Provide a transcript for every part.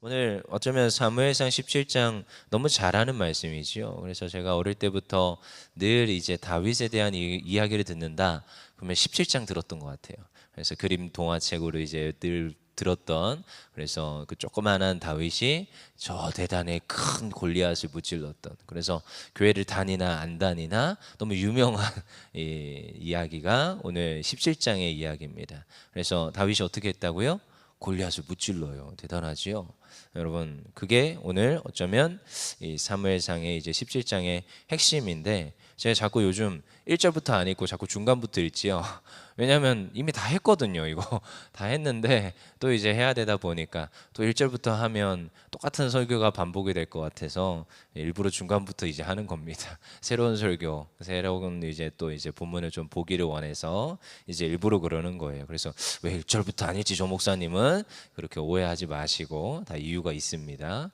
오늘 어쩌면 사무엘상 17장 너무 잘하는 말씀이지요. 그래서 제가 어릴 때부터 늘 이제 다윗에 대한 이야기를 듣는다. 그러면 17장 들었던 것 같아요. 그래서 그림 동화책으로 이제 늘 들었던, 그래서 그 조그만한 다윗이 저 대단히 큰 골리앗을 무찔렀던, 그래서 교회를 다니나 안 다니나 너무 유명한 이야기가 오늘 17장의 이야기입니다. 그래서 다윗이 어떻게 했다고요? 골리앗을 무찔러요. 대단하지요. 여러분, 그게 오늘 어쩌면 이 사무엘상의 이제 17장의 핵심인데, 제가 자꾸 요즘 1절부터 안 읽고 자꾸 중간부터 읽지요. 왜냐하면 이미 다 했거든요. 이거 다 했는데 또 이제 해야 되다 보니까 또 1절부터 하면 똑같은 설교가 반복이 될 것 같아서 일부러 중간부터 이제 하는 겁니다. 새로운 설교, 새로운 이제 또 이제 본문을 좀 보기를 원해서 이제 일부러 그러는 거예요. 그래서 왜 1절부터 안 읽지 조 목사님은, 그렇게 오해하지 마시고 다 이유가 있습니다.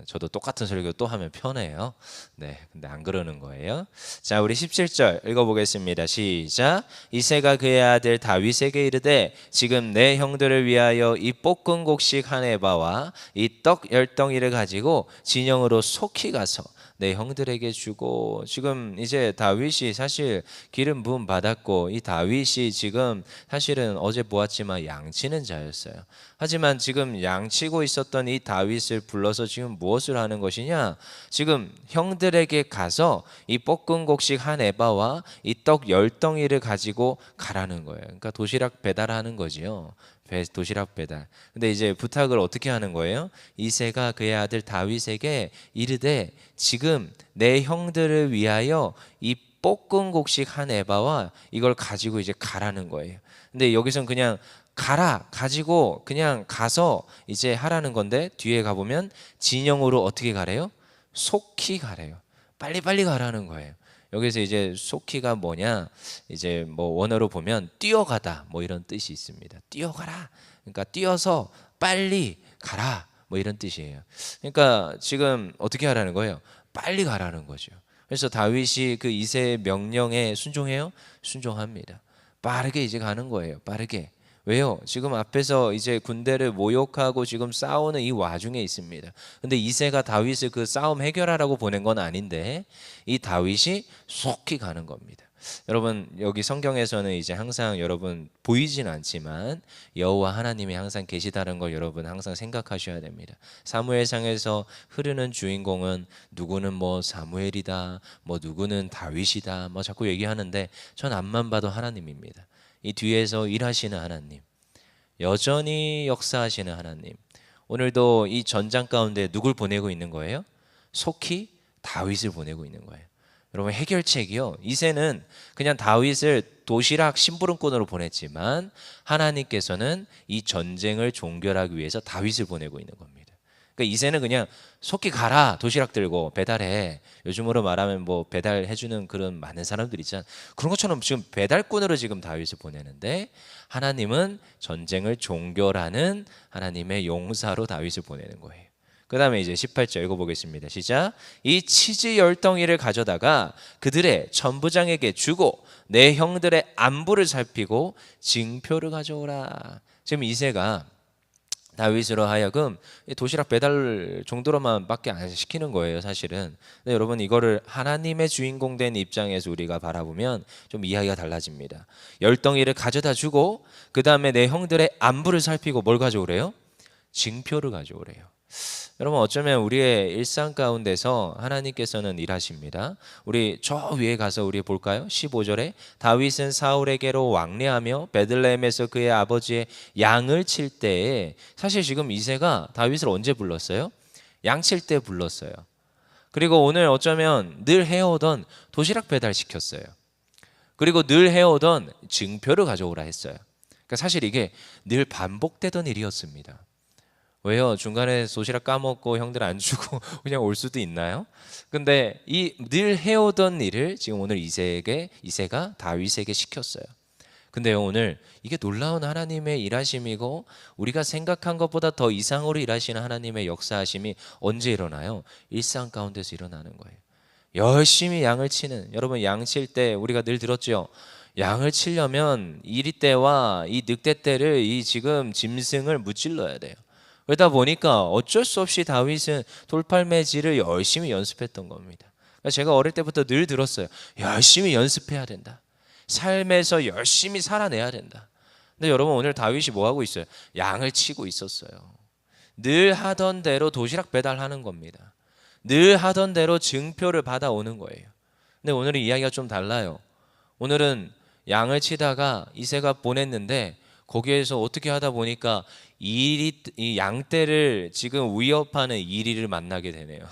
저도 똑같은 설교 또 하면 편해요. 네, 근데 안 그러는 거예요. 자, 우리 17절 읽어보겠습니다. 시작. 이새가 그의 아들 다윗에게 이르되 지금 내 형들을 위하여 이 볶은 곡식 한 에바와 이 떡 10덩이를 가지고 진영으로 속히 가서 내 형들에게 주고. 지금 이제 다윗이 사실 기름 부음 받았고, 이 다윗이 지금 사실은 어제 보았지만 양치는 자였어요. 하지만 지금 양치고 있었던 이 다윗을 불러서 지금 무엇을 하는 것이냐? 지금 형들에게 가서 이 볶은 곡식 한 에바와 이 떡 10덩이를 가지고 가라는 거예요. 그러니까 도시락 배달하는 거지요. 도시락 배달. 근데 이제 부탁을 어떻게 하는 거예요? 이새가 그의 아들 다윗에게 이르되 지금 내 형들을 위하여 이 볶은 곡식 한 에바와 이걸 가지고 이제 가라는 거예요. 근데 여기선 그냥 가라 가지고 그냥 가서 이제 하라는 건데, 뒤에 가보면 진영으로 어떻게 가래요? 속히 가래요. 빨리빨리 가라는 거예요. 여기서 이제 속히가 뭐냐, 이제 뭐 원어로 보면 뛰어가다 뭐 이런 뜻이 있습니다. 뛰어가라, 그러니까 뛰어서 빨리 가라 뭐 이런 뜻이에요. 그러니까 지금 어떻게 하라는 거예요? 빨리 가라는 거죠. 그래서 다윗이 그 이새의 명령에 순종해요? 순종합니다. 빠르게 이제 가는 거예요. 빠르게. 왜요? 지금 앞에서 이제 군대를 모욕하고 지금 싸우는 이 와중에 있습니다. 근데 이새가 다윗을 그 싸움 해결하라고 보낸 건 아닌데 이 다윗이 속히 가는 겁니다. 여러분, 여기 성경에서는 이제 항상 여러분 보이진 않지만 여호와 하나님이 항상 계시다는 걸 여러분 항상 생각하셔야 됩니다. 사무엘상에서 흐르는 주인공은 누구는 뭐 사무엘이다, 뭐 누구는 다윗이다, 뭐 자꾸 얘기하는데 전 앞만 봐도 하나님입니다. 이 뒤에서 일하시는 하나님, 여전히 역사하시는 하나님, 오늘도 이 전장 가운데 누굴 보내고 있는 거예요? 속히 다윗을 보내고 있는 거예요. 여러분, 해결책이요, 이새는 그냥 다윗을 도시락 심부름꾼으로 보냈지만 하나님께서는 이 전쟁을 종결하기 위해서 다윗을 보내고 있는 겁니다. 그러니까 이새는 그냥 속히 가라, 도시락 들고 배달해. 요즘으로 말하면 뭐 배달해주는 그런 많은 사람들 있잖아. 그런 것처럼 지금 배달꾼으로 지금 다윗을 보내는데, 하나님은 전쟁을 종결하는 하나님의 용사로 다윗을 보내는 거예요. 그 다음에 이제 18절 읽어보겠습니다. 시작. 이 치즈 10덩이를 가져다가 그들의 천부장에게 주고 내 형들의 안부를 살피고 징표를 가져오라. 지금 이새가 다윗으로 하여금 도시락 배달 정도로만 밖에 안 시키는 거예요, 사실은. 근데 여러분, 이거를 하나님의 주인공 된 입장에서 우리가 바라보면 좀 이야기가 달라집니다. 10덩이를 가져다 주고 그 다음에 내 형들의 안부를 살피고 뭘 가져오래요? 징표를 가져오래요. 여러분, 어쩌면 우리의 일상 가운데서 하나님께서는 일하십니다. 우리 저 위에 가서 우리 볼까요? 15절에 다윗은 사울에게로 왕래하며 베들레헴에서 그의 아버지의 양을 칠 때에, 사실 지금 이새가 다윗을 언제 불렀어요? 양 칠 때 불렀어요. 그리고 오늘 어쩌면 늘 해오던 도시락 배달 시켰어요. 그리고 늘 해오던 증표를 가져오라 했어요. 그러니까 사실 이게 늘 반복되던 일이었습니다. 왜요? 중간에 도시락 까먹고 형들 안 주고 그냥 올 수도 있나요? 근데 이 늘 해오던 일을 지금 오늘 이새가 다윗에게 시켰어요. 근데요, 오늘 이게 놀라운 하나님의 일하심이고 우리가 생각한 것보다 더 이상으로 일하시는 하나님의 역사하심이 언제 일어나요? 일상 가운데서 일어나는 거예요. 열심히 양을 치는, 여러분, 양 칠 때 우리가 늘 들었죠? 양을 치려면 이리 떼와 이 늑대 떼를 이 지금 짐승을 무찔러야 돼요. 그러다 보니까 어쩔 수 없이 다윗은 돌팔매질을 열심히 연습했던 겁니다. 그러니까 제가 어릴 때부터 늘 들었어요. 열심히 연습해야 된다. 삶에서 열심히 살아내야 된다. 근데 여러분, 오늘 다윗이 뭐 하고 있어요? 양을 치고 있었어요. 늘 하던 대로 도시락 배달하는 겁니다. 늘 하던 대로 증표를 받아오는 거예요. 근데 오늘은 이야기가 좀 달라요. 오늘은 양을 치다가 이새가 보냈는데 거기에서 어떻게 하다 보니까 이 양떼를 지금 위협하는 이리를 만나게 되네요.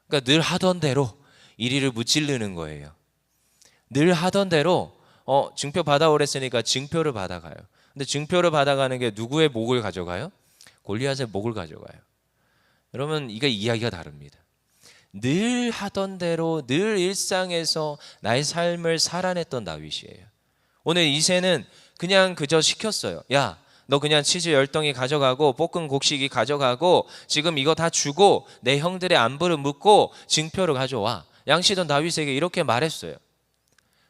그러니까 늘 하던 대로 이리를 무찌르는 거예요. 늘 하던 대로 증표 받아오랬으니까 증표를 받아가요. 근데 증표를 받아가는 게 누구의 목을 가져가요? 골리앗의 목을 가져가요. 여러분, 이게 이야기가 다릅니다. 늘 하던 대로 늘 일상에서 나의 삶을 살아냈던 다윗이에요. 오늘 이새는 그냥 그저 시켰어요. 야, 너 그냥 치즈 10덩이 가져가고 볶은 곡식이 가져가고 지금 이거 다 주고 내 형들의 안부를 묻고 증표를 가져와. 양치던 다윗에게 이렇게 말했어요.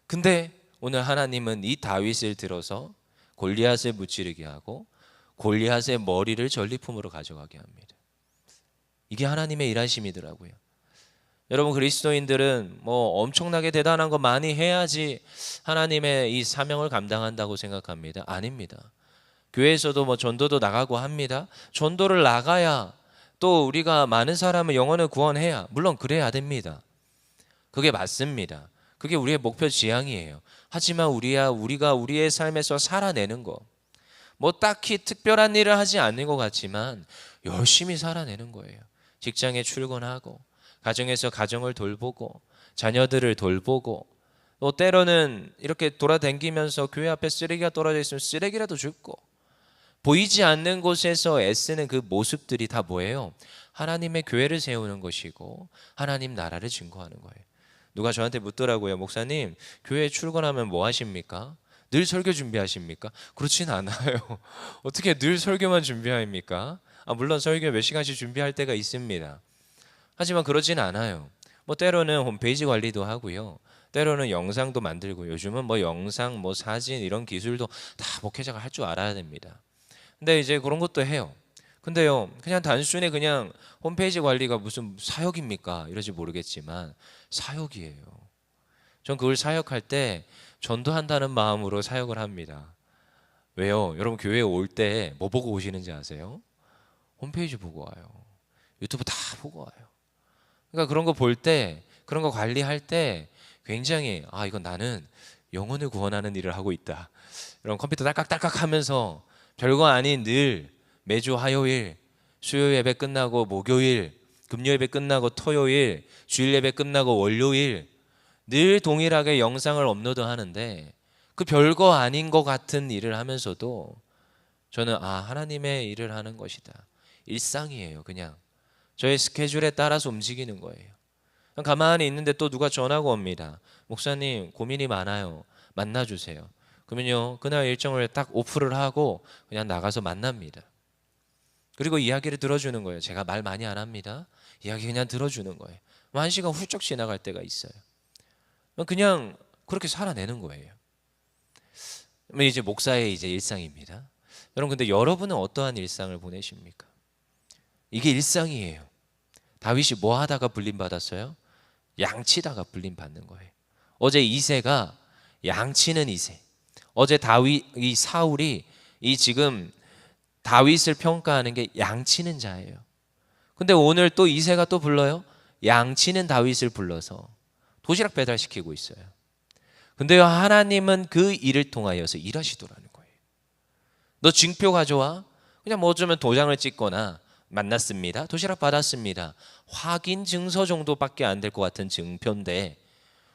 근데 오늘 하나님은 이 다윗을 들어서 골리앗을 무찌르게 하고 골리앗의 머리를 전리품으로 가져가게 합니다. 이게 하나님의 일하심이더라고요. 여러분, 그리스도인들은 뭐 엄청나게 대단한 거 많이 해야지 하나님의 이 사명을 감당한다고 생각합니다. 아닙니다. 교회에서도 뭐 전도도 나가고 합니다. 전도를 나가야 또 우리가 많은 사람을 영혼을 구원해야, 물론 그래야 됩니다. 그게 맞습니다. 그게 우리의 목표 지향이에요. 하지만 우리가 우리의 삶에서 살아내는 거, 뭐 딱히 특별한 일을 하지 않는 것 같지만 열심히 살아내는 거예요. 직장에 출근하고 가정에서 가정을 돌보고 자녀들을 돌보고 또 때로는 이렇게 돌아다니면서 교회 앞에 쓰레기가 떨어져 있으면 쓰레기라도 줍고, 보이지 않는 곳에서 애쓰는 그 모습들이 다 뭐예요? 하나님의 교회를 세우는 것이고 하나님 나라를 증거하는 거예요. 누가 저한테 묻더라고요. 목사님, 교회에 출근하면 뭐 하십니까? 늘 설교 준비하십니까? 그렇진 않아요. 어떻게 늘 설교만 준비합니까? 물론 설교 몇 시간씩 준비할 때가 있습니다. 하지만 그러진 않아요. 뭐 때로는 홈페이지 관리도 하고요. 때로는 영상도 만들고, 요즘은 뭐 영상, 뭐 사진 이런 기술도 다 목회자가 할 줄 알아야 됩니다. 근데 이제 그런 것도 해요. 근데요, 그냥 단순히 그냥 홈페이지 관리가 무슨 사역입니까? 이러지 모르겠지만 사역이에요. 전 그걸 사역할 때 전도한다는 마음으로 사역을 합니다. 왜요? 여러분, 교회에 올 때 뭐 보고 오시는지 아세요? 홈페이지 보고 와요. 유튜브 다 보고 와요. 그러니까 그런 거 볼 때, 그런 거 관리할 때 굉장히 이건 나는 영혼을 구원하는 일을 하고 있다. 이런 컴퓨터 딸깍딸깍 하면서 별거 아닌 늘 매주 화요일, 수요 예배 끝나고 목요일, 금요 예배 끝나고 토요일, 주일 예배 끝나고 월요일 늘 동일하게 영상을 업로드 하는데 그 별거 아닌 것 같은 일을 하면서도 저는 하나님의 일을 하는 것이다. 일상이에요. 그냥 저의 스케줄에 따라서 움직이는 거예요. 가만히 있는데 또 누가 전화가 옵니다. 목사님, 고민이 많아요. 만나주세요. 그러면요, 그날 일정을 딱 오프를 하고 그냥 나가서 만납니다. 그리고 이야기를 들어주는 거예요. 제가 말 많이 안 합니다. 이야기 그냥 들어주는 거예요. 1시간 훌쩍 지나갈 때가 있어요. 그냥 그렇게 살아내는 거예요. 이제 목사의 이제 일상입니다. 여러분, 근데 여러분은 어떠한 일상을 보내십니까? 이게 일상이에요. 다윗이 뭐 하다가 불림 받았어요? 양치다가 불림 받는 거예요. 어제 이새가 양치는 이새. 어제 이 사울이 이 지금 다윗을 평가하는 게 양치는 자예요. 근데 오늘 또 이새가 또 불러요. 양치는 다윗을 불러서 도시락 배달시키고 있어요. 근데요, 하나님은 그 일을 통하여서 일하시더라는 거예요. 너 증표 가져와. 그냥 뭐 어쩌면 도장을 찍거나 만났습니다. 도시락 받았습니다. 확인 증서 정도밖에 안 될 것 같은 증표인데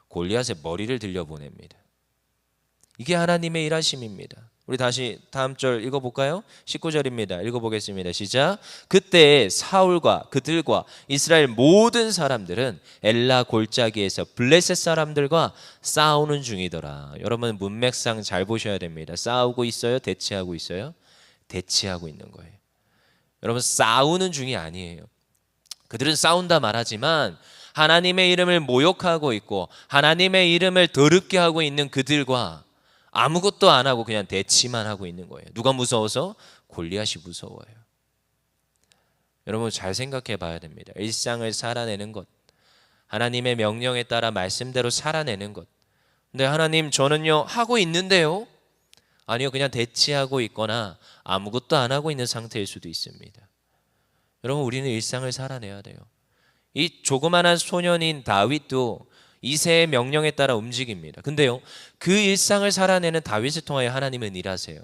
골리앗의 머리를 들려보냅니다. 이게 하나님의 일하심입니다. 우리 다시 다음 절 읽어볼까요? 19절입니다. 읽어보겠습니다. 시작. 그때 사울과 그들과 이스라엘 모든 사람들은 엘라 골짜기에서 블레셋 사람들과 싸우는 중이더라. 여러분, 문맥상 잘 보셔야 됩니다. 싸우고 있어요? 대치하고 있어요? 대치하고 있는 거예요. 여러분, 싸우는 중이 아니에요. 그들은 싸운다 말하지만 하나님의 이름을 모욕하고 있고 하나님의 이름을 더럽게 하고 있는 그들과 아무것도 안 하고 그냥 대치만 하고 있는 거예요. 누가 무서워서? 골리앗이 무서워요. 여러분 잘 생각해 봐야 됩니다. 일상을 살아내는 것, 하나님의 명령에 따라 말씀대로 살아내는 것. 근데 하나님 저는요 하고 있는데요. 아니요, 그냥 대치하고 있거나 아무것도 안 하고 있는 상태일 수도 있습니다. 여러분 우리는 일상을 살아내야 돼요. 이 조그만한 소년인 다윗도 이새의 명령에 따라 움직입니다. 근데요 그 일상을 살아내는 다윗을 통하여 하나님은 일하세요.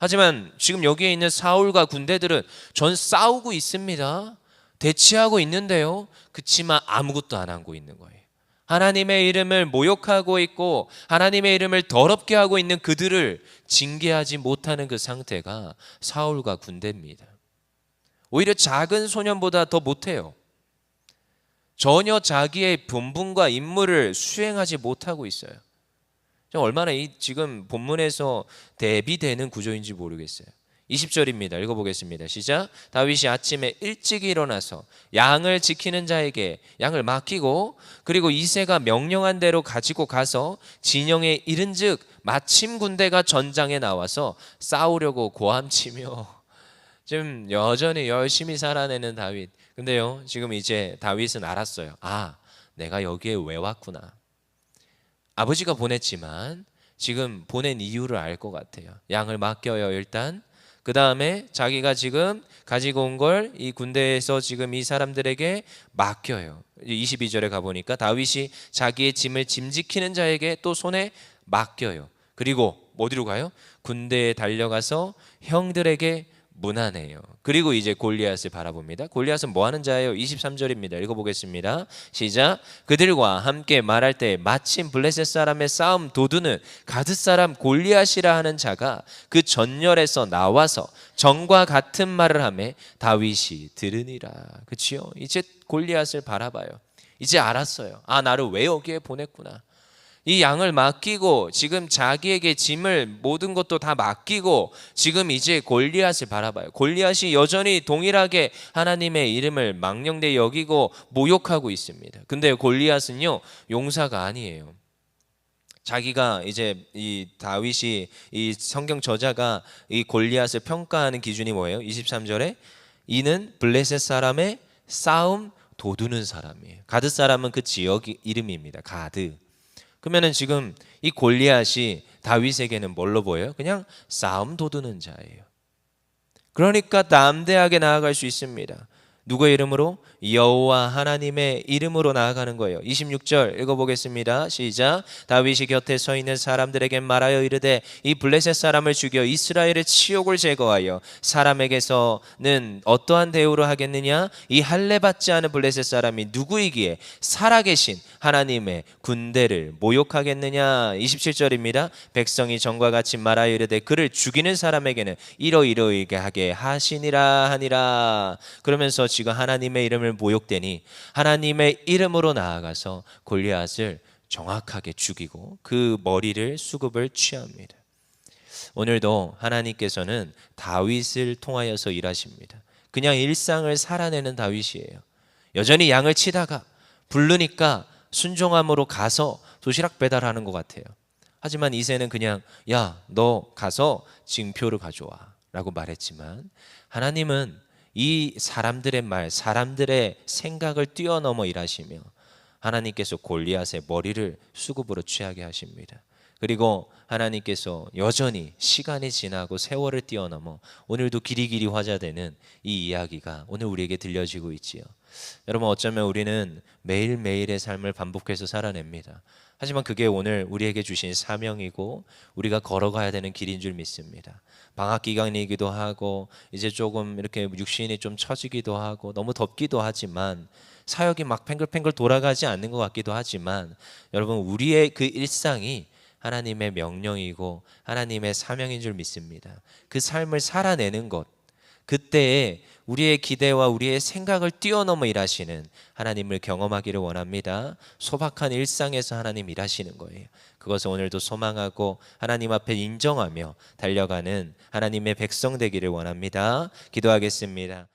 하지만 지금 여기에 있는 사울과 군대들은 전 싸우고 있습니다. 대치하고 있는데요 그치만 아무것도 안 하고 있는 거예요. 하나님의 이름을 모욕하고 있고 하나님의 이름을 더럽게 하고 있는 그들을 징계하지 못하는 그 상태가 사울과 군대입니다. 오히려 작은 소년보다 더 못해요. 전혀 자기의 본분과 임무를 수행하지 못하고 있어요. 얼마나 이 지금 본문에서 대비되는 구조인지 모르겠어요. 20절입니다. 읽어보겠습니다. 시작. 다윗이 아침에 일찍 일어나서 양을 지키는 자에게 양을 맡기고 그리고 이새가 명령한 대로 가지고 가서 진영에 이른즉 마침 군대가 전장에 나와서 싸우려고 고함치며 지금 여전히 열심히 살아내는 다윗. 근데요 지금 이제 다윗은 알았어요. 아, 내가 여기에 왜 왔구나. 아버지가 보냈지만 지금 보낸 이유를 알 것 같아요. 양을 맡겨요 일단. 그 다음에 자기가 지금 가지고 온 걸 이 군대에서 지금 이 사람들에게 맡겨요. 22절에 가보니까 다윗이 자기의 짐을 짐지키는 자에게 또 손에 맡겨요. 그리고 어디로 가요? 군대에 달려가서 형들에게 문안해요. 그리고 이제 골리앗을 바라봅니다. 골리앗은 뭐 하는 자예요? 23절입니다. 읽어보겠습니다. 시작. 그들과 함께 말할 때 마침 블레셋 사람의 싸움 도두는 가드 사람 골리앗이라 하는 자가 그 전열에서 나와서 전과 같은 말을 하매 다윗이 들으니라. 그치요? 이제 골리앗을 바라봐요. 이제 알았어요. 아, 나를 왜 여기에 보냈구나. 이 양을 맡기고 지금 자기에게 짐을 모든 것도 다 맡기고 지금 이제 골리앗을 바라봐요. 골리앗이 여전히 동일하게 하나님의 이름을 망령되이 여기고 모욕하고 있습니다. 근데 골리앗은요 용사가 아니에요. 자기가 이제 이 다윗이 이 성경 저자가 이 골리앗을 평가하는 기준이 뭐예요? 23절에 이는 블레셋 사람의 싸움 도두는 사람이에요. 가드 사람은 그 지역 이름입니다. 가드. 그러면은 지금 이 골리앗이 다윗에게는 뭘로 보여요? 그냥 싸움 도두는 자예요. 그러니까 담대하게 나아갈 수 있습니다. 누구의 이름으로? 여호와 하나님의 이름으로 나아가는 거예요. 26절 읽어보겠습니다. 시작. 다윗이 곁에 서 있는 사람들에게 말하여 이르되 이 블레셋 사람을 죽여 이스라엘의 치욕을 제거하여 사람에게서는 어떠한 대우로 하겠느냐? 이 할례 받지 않은 블레셋 사람이 누구이기에 살아계신 하나님의 군대를 모욕하겠느냐? 27절입니다. 백성이 전과 같이 말하여 이르되 그를 죽이는 사람에게는 이러이러하게 하게 하시니라 하니라. 그러면서 지금 하나님의 이름을 모욕되니 하나님의 이름으로 나아가서 골리앗을 정확하게 죽이고 그 머리를 수급을 취합니다. 오늘도 하나님께서는 다윗을 통하여서 일하십니다. 그냥 일상을 살아내는 다윗이에요. 여전히 양을 치다가 부르니까 순종함으로 가서 도시락 배달하는 것 같아요. 하지만 이새는 그냥 야, 너 가서 징표를 가져와 라고 말했지만 하나님은 이 사람들의 말, 사람들의 생각을 뛰어넘어 일하시며 하나님께서 골리앗의 머리를 수급으로 취하게 하십니다. 그리고 하나님께서 여전히 시간이 지나고 세월을 뛰어넘어 오늘도 길이길이 화자되는 이 이야기가 오늘 우리에게 들려지고 있지요. 여러분 어쩌면 우리는 매일매일의 삶을 반복해서 살아냅니다. 하지만 그게 오늘 우리에게 주신 사명이고 우리가 걸어가야 되는 길인 줄 믿습니다. 방학 기간이기도 하고 이제 조금 이렇게 육신이 좀 처지기도 하고 너무 덥기도 하지만 사역이 막 팽글팽글 돌아가지 않는 것 같기도 하지만 여러분 우리의 그 일상이 하나님의 명령이고 하나님의 사명인 줄 믿습니다. 그 삶을 살아내는 것, 그때에 우리의 기대와 우리의 생각을 뛰어넘어 일하시는 하나님을 경험하기를 원합니다. 소박한 일상에서 하나님 일하시는 거예요. 그것을 오늘도 소망하고 하나님 앞에 인정하며 달려가는 하나님의 백성 되기를 원합니다. 기도하겠습니다.